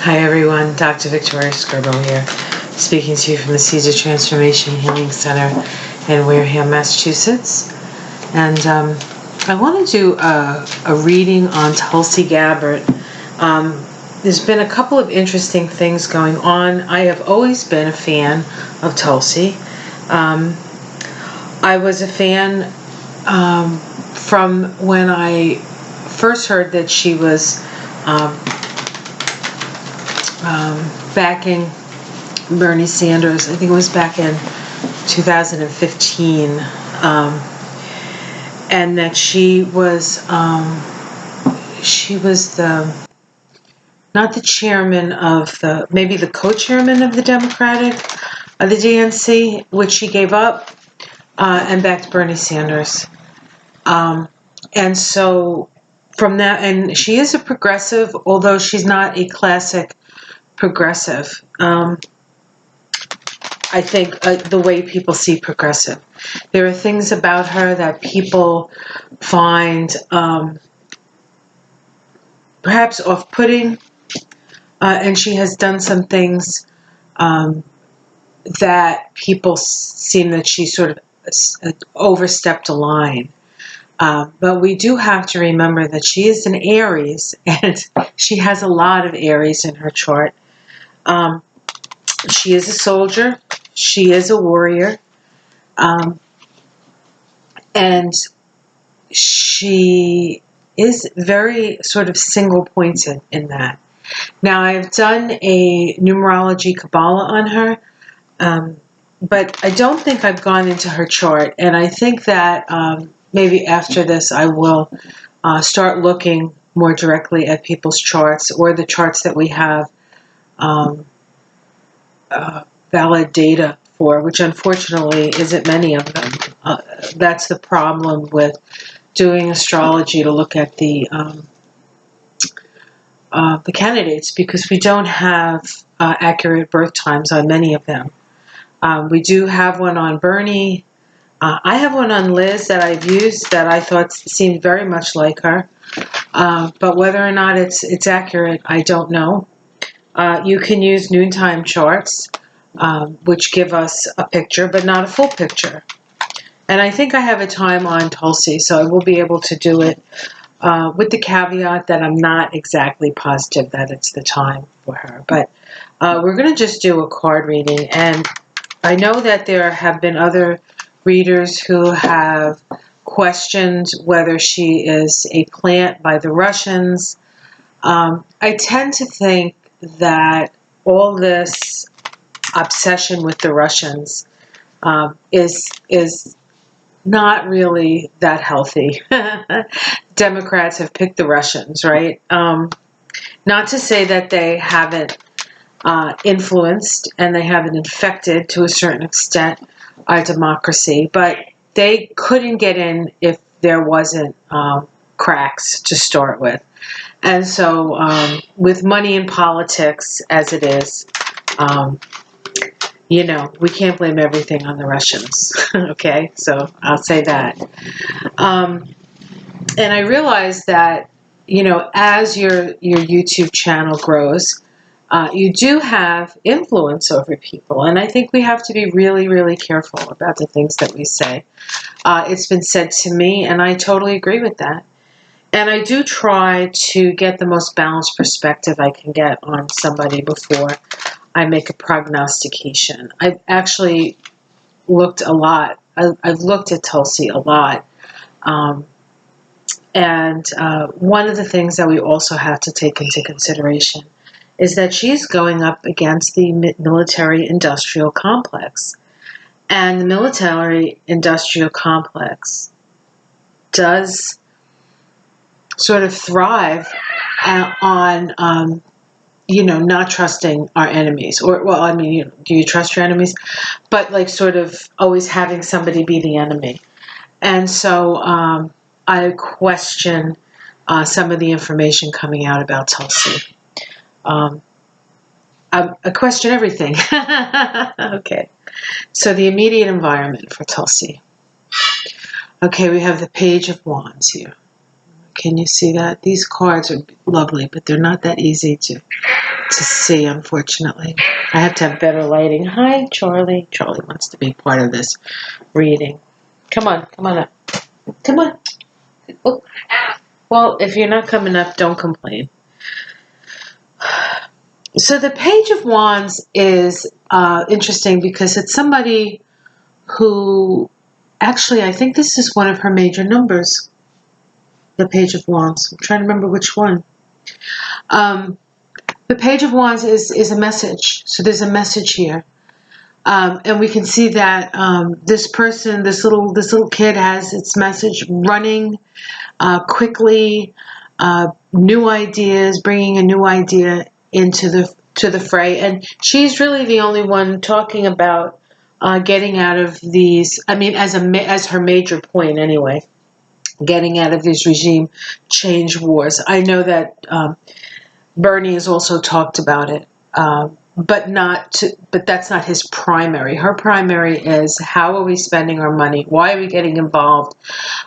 Hi everyone, Dr. Victoria Skirbo here, speaking to you from the Seeds of Transformation Healing Center in Wareham, Massachusetts. And I want to do a reading on Tulsi Gabbard. There's been a couple of interesting things going on. I have always been a fan of Tulsi. I was a fan from when I first heard that she was backing Bernie Sanders. I think it was back in 2015, and that she was the not the chairman of maybe the co-chairman of the DNC, which she gave up and backed Bernie Sanders. And so from that, and she is a progressive, although she's not a classic progressive. I think the way people see progressive. There are things about her that people find perhaps off-putting, and she has done some things that people seem that she sort of overstepped a line. But we do have to remember that she is an Aries, and she has a lot of Aries in her chart. She is a soldier. She is a warrior. And she is very sort of single-pointed in that. Now, I've done a numerology Kabbalah on her, but I don't think I've gone into her chart. And I think that maybe after this I will start looking more directly at people's charts, or the charts that we have valid data for, which unfortunately isn't many of them. That's the problem with doing astrology, to look at the candidates, because we don't have accurate birth times on many of them. We do have one on Bernie. I have one on Liz that I've used that I thought seemed very much like her, but whether or not it's accurate, I don't know. You can use noontime charts, which give us a picture, but not a full picture. And I think I have a time on Tulsi, so I will be able to do it with the caveat that I'm not exactly positive that it's the time for her. But we're going to just do a card reading. And I know that there have been other readers who have questioned whether she is a plant by the Russians. I tend to think that all this obsession with the Russians is not really that healthy. Democrats have picked the Russians, right? Not to say that they haven't influenced and they haven't infected to a certain extent our democracy, but they couldn't get in if there wasn't cracks to start with. And so with money in politics as it is, we can't blame everything on the Russians. Okay, so I'll say that. And I realized that, as your YouTube channel grows, you do have influence over people. And I think we have to be really, really careful about the things that we say. It's been said to me, and I totally agree with that. And I do try to get the most balanced perspective I can get on somebody before I make a prognostication. I've actually looked a lot. I've looked at Tulsi a lot. And one of the things that we also have to take into consideration is that she's going up against the military-industrial complex. And the military-industrial complex does sort of thrive on not trusting our enemies. Do you trust your enemies? But like sort of always having somebody be the enemy. And so I question some of the information coming out about Tulsi. I question everything. Okay. So the immediate environment for Tulsi. Okay, we have the Page of Wands here. Can you see that? These cards are lovely, but they're not that easy to to see, unfortunately. I have to have better lighting. Hi, Charlie. Charlie wants to be part of this reading. Come on up. Come on. Oh. Well, if you're not coming up, don't complain. So the Page of Wands is interesting because it's somebody who, actually, I think this is one of her major numbers, the Page of Wands. I'm trying to remember which one. The Page of Wands is a message. So there's a message here. And we can see that this person, this little kid has its message running quickly, new ideas, bringing a new idea into the fray. And she's really the only one talking about getting out of these. I mean, as her major point anyway, getting out of these regime change wars. I know that Bernie has also talked about it. But that's not his primary. Her primary is, how are we spending our money? Why are we getting involved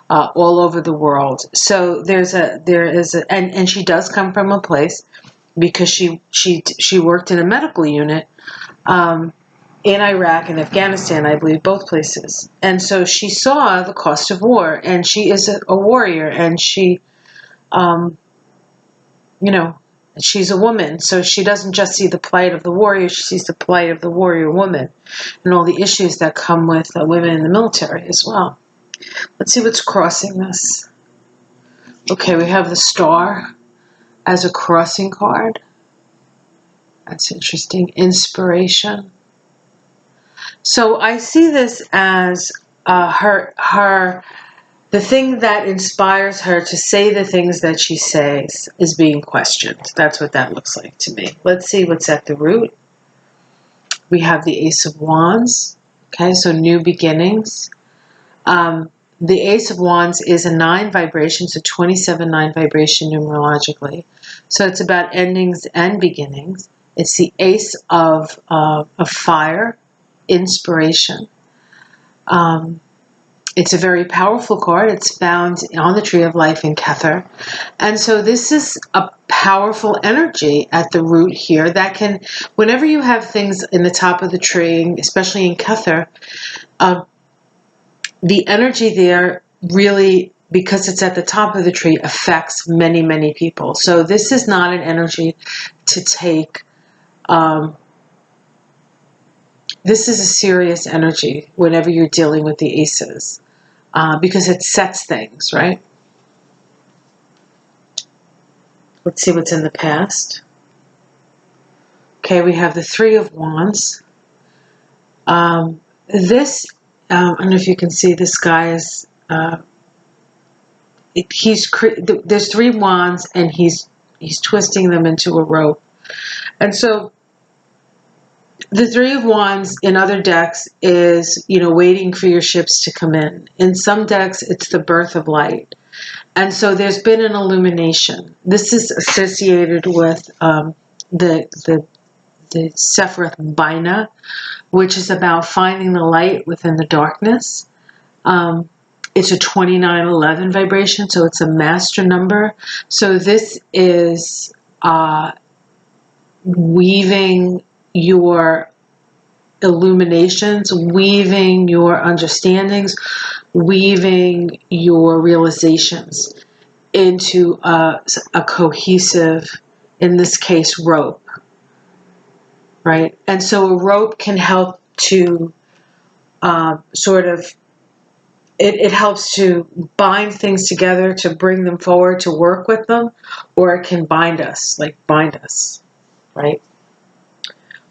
all over the world? So and she does come from a place, because she worked in a medical unit in Iraq and Afghanistan, I believe, both places. And so she saw the cost of war, and she is a warrior, and she, she's a woman, so she doesn't just see the plight of the warrior, she sees the plight of the warrior woman and all the issues that come with women in the military as well. Let's see what's crossing this. Okay, we have the Star as a crossing card. That's interesting. Inspiration. So I see this as the thing that inspires her to say the things that she says is being questioned. That's what that looks like to me. Let's see what's at the root. We have the Ace of Wands. Okay, so new beginnings. The Ace of Wands is a 9 vibration, so 27 9 vibration numerologically. So it's about endings and beginnings. It's the Ace of fire, inspiration. It's a very powerful card. It's found on the Tree of Life in Kether. And so this is a powerful energy at the root here that can, whenever you have things in the top of the tree, especially in Kether, the energy there really, because it's at the top of the tree, affects many, many people. So this is not an energy to take. This is a serious energy whenever you're dealing with the aces. Because it sets things, right? Let's see what's in the past. Okay, we have the Three of Wands. I don't know if you can see, this guy is, there's 3 wands, and he's twisting them into a rope. And so the Three of Wands in other decks is, waiting for your ships to come in. In some decks, it's the birth of light. And so there's been an illumination. This is associated with the Sephiroth Bina, which is about finding the light within the darkness. It's a 2911 vibration, so it's a master number. So this is weaving your illuminations, weaving your understandings, weaving your realizations into a cohesive, in this case, rope, right? And so a rope can help to it helps to bind things together, to bring them forward, to work with them, or it can bind us, right?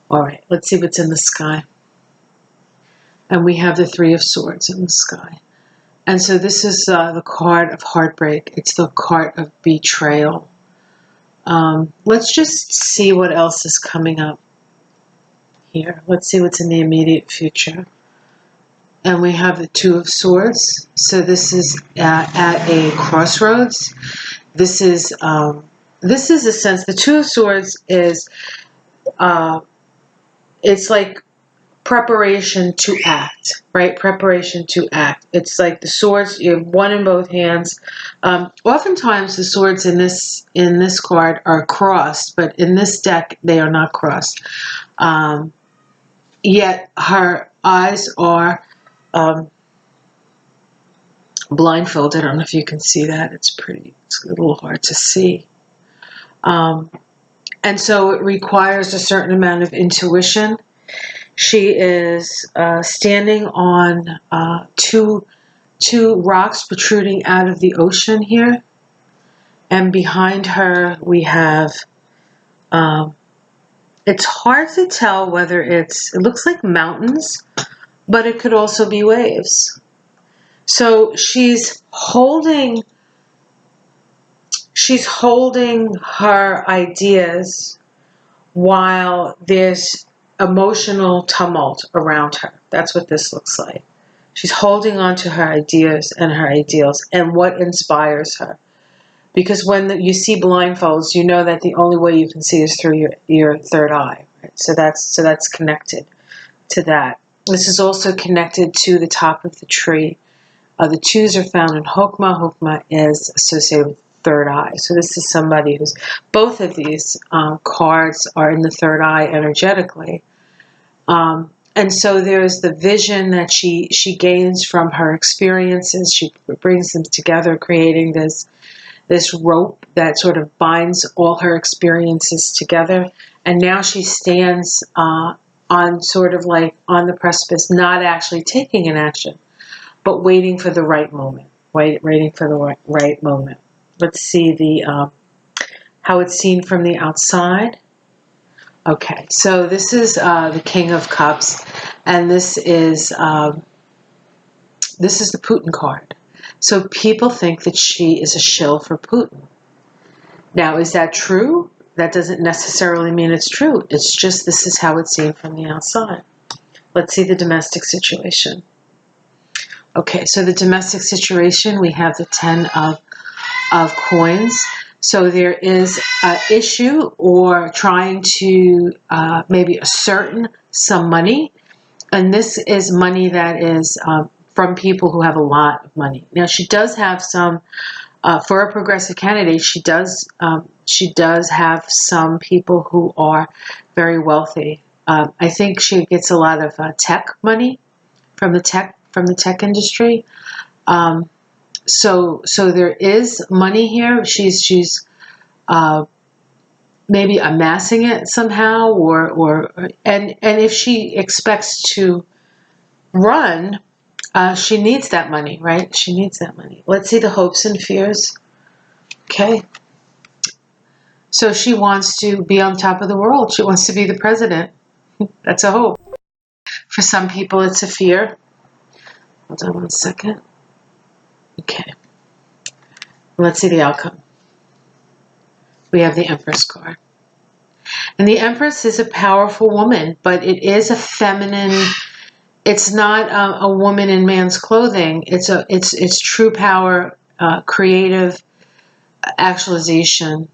All right, let's see what's in the sky. And we have the Three of Swords in the sky. And so this is the card of heartbreak. It's the card of betrayal. Let's just see what else is coming up here. Let's see what's in the immediate future. And we have the Two of Swords. So this is at a crossroads. This is a sense. The Two of Swords is it's like preparation to act, right? Preparation to act. It's like the swords, you have one in both hands. Oftentimes the swords in this card are crossed, but in this deck they are not crossed. Yet her eyes are blindfolded. I don't know if you can see that. It's a little hard to see. And so it requires a certain amount of intuition. She is standing on two rocks protruding out of the ocean here. And behind her we have, it's hard to tell whether it looks like mountains, but it could also be waves. So she's holding her ideas while there's emotional tumult around her. That's what this looks like. She's holding on to her ideas and her ideals and what inspires her. Because when you see blindfolds, you know that the only way you can see is through your third eye. Right? So that's connected to that. This is also connected to the top of the tree. The twos are found in Hokmah. Hokmah is associated with third eye. So this is somebody who's, both of these cards are in the third eye energetically. And so there's the vision that she gains from her experiences. She brings them together, creating this rope that sort of binds all her experiences together. And now she stands on sort of like on the precipice, not actually taking an action, but waiting for the right moment, waiting for the right moment. Let's see how it's seen from the outside. Okay, so this is the King of Cups, and this is the Putin card. So people think that she is a shill for Putin. Now, is that true? That doesn't necessarily mean it's true. It's just this is how it's seen from the outside. Let's see the domestic situation. Okay, so the domestic situation, we have the 10 of coins. So there is an issue or trying to maybe ascertain some money. And this is money that is from people who have a lot of money. Now, she does have some, for a progressive candidate, she does have some people who are very wealthy. I think she gets a lot of tech money from the tech industry. So there is money here. She's maybe amassing it somehow, and if she expects to run, she needs that money, right? She needs that money. Let's see the hopes and fears. Okay. So she wants to be on top of the world. She wants to be the president. That's a hope. For some people, it's a fear. Hold on one second. Okay. Let's see the outcome. We have the Empress card. And the Empress is a powerful woman, but it is a feminine. It's not a woman in man's clothing. It's true power, creative actualization,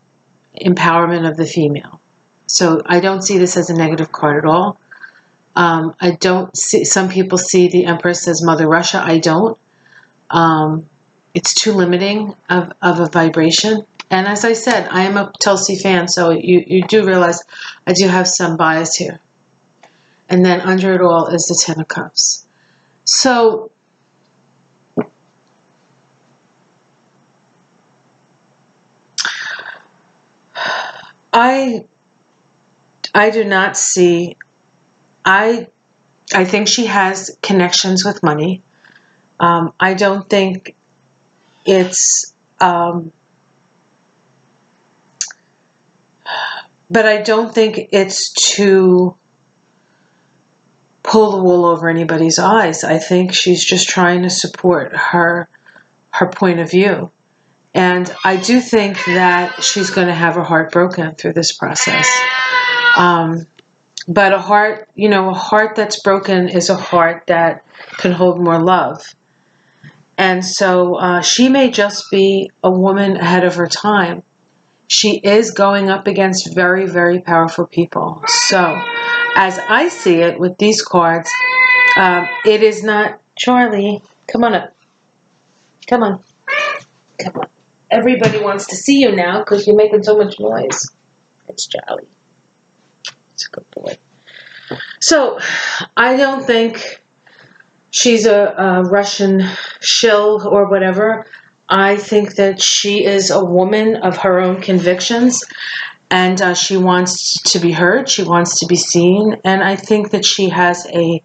empowerment of the female. So I don't see this as a negative card at all. I don't see, some people see the Empress as Mother Russia. I don't. It's too limiting of a vibration. And as I said, I am a Tulsi fan, so you do realize I do have some bias here. And then under it all is the 10 of Cups. So I do not see, I think she has connections with money. I don't think it's, but I don't think it's to pull the wool over anybody's eyes. I think she's just trying to support her point of view. And I do think that she's going to have her heart broken through this process. But a heart that's broken is a heart that can hold more love. And so she may just be a woman ahead of her time. She is going up against very, very powerful people. So as I see it with these cards, it is not... Charlie, come on up. Come on. Come on. Everybody wants to see you now because you're making so much noise. It's Charlie. It's a good boy. So, I don't think she's a Russian shill or whatever. I think that she is a woman of her own convictions, and she wants to be heard. She wants to be seen, and I think that she has a...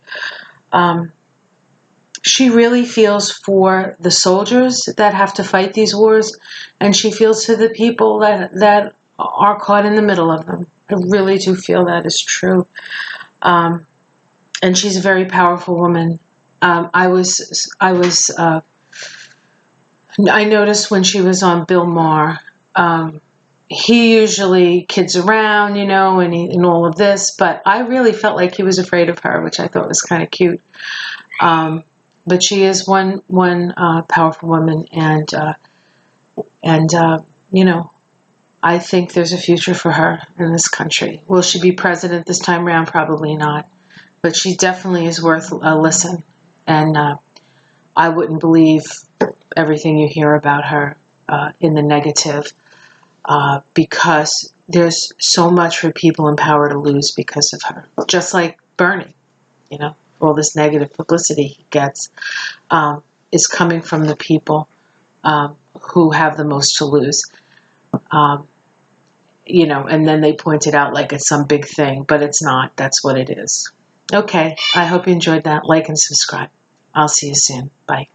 she really feels for the soldiers that have to fight these wars, and she feels for the people that are caught in the middle of them. I really do feel that is true. And she's a very powerful woman. I noticed when she was on Bill Maher, he usually kids around, you know, and all of this, but I really felt like he was afraid of her, which I thought was kind of cute. But she is one powerful woman, and you know, I think there's a future for her in this country. Will she be president this time around? Probably not. But she definitely is worth a listen. And I wouldn't believe everything you hear about her in the negative, because there's so much for people in power to lose because of her. Just like Bernie, you know, all this negative publicity he gets is coming from the people who have the most to lose. You know, and then they point it out like it's some big thing, but it's not. That's what it is. Okay, I hope you enjoyed that. Like and subscribe. I'll see you soon. Bye.